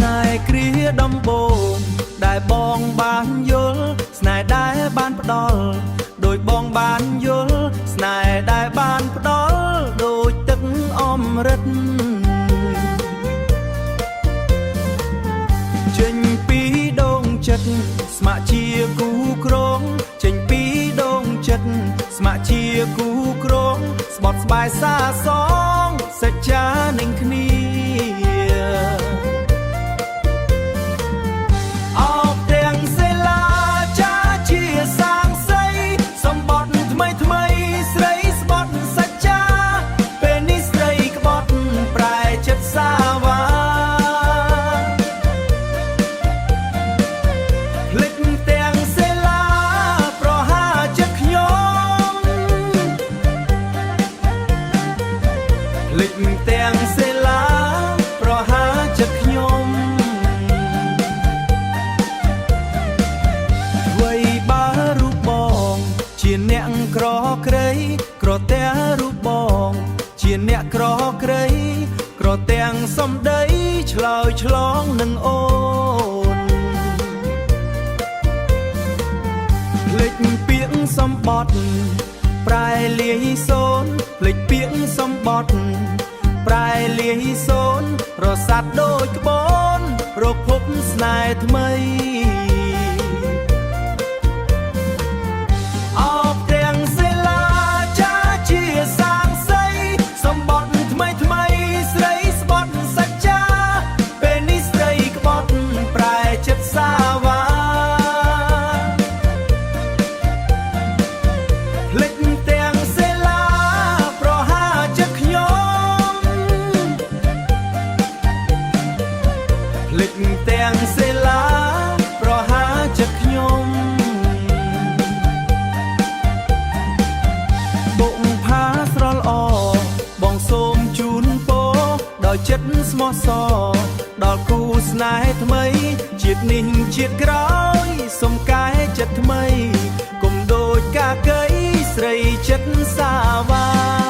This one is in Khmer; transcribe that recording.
នេហ៍គ្រាដំបូងដែលបងបានយល់ស្នេហ៍ដែលបានផ្ដល់ដោយបងបានយល់ស្នេហ៍ដែលបានផ្ដល់ដូចទឹកអមរិតចេញពីដងចិត្តស្ម័គ្រជាគូក្រងចេញពីដងចិត្តស្ម័គ្រជាគូក្រងស្បត់ស្បាយសាសងសច្ចានឹងគ្នាអបទាំងសិលាចាជាសាងសីសម្បត្តិថ្មីថ្មីស្រីស្បត់សច្ចាពេលនេះស្រីក្បត់ប្រែចិត្តសាវាភ្លេចទាំងសិលាប្រហាចិត្តខ្ញុំភ្លេចទាំងសិលាប្រហាចិត្តខ្ញុំអ្វីបើរូបបងជាអ្នកក្រក្រៃក្រទាំងរូបបងជាអ្នកក្រក្រៃក្រទាំងសំដីឆ្លើយឆ្លងនឹងអូនភ្លេចពាក្យសម្បត្តិប្រែលាយសូនភ្លេចពាក្យសម្បត្តិប្រែលាយសូនរសាត់ដូចក្បូនរកភពស្នេហ៍ថ្មីអបទាំងសិលាចាជាសាងសីសម្បត្តិថ្មីថ្មីស្រីស្បត់សច្ចាពេលនេះស្រីក្បត់ប្រែចិត្តសាវាភ្លេចទាំងសិលាប្រហាចិត្តខ្ញុំភ្លេចទាំងសិលាប្រហាចិត្តខ្ញុំបុកផាស្រលអបងសូមជូនពរដោយចិត្តស្មោះសរដល់គូស្នេហ៍ថ្មីជាតិនេះជាតិក្រោយសុំកែចិត្តថ្មីកុំដូចកាកៃស្រីចិត្តសាវា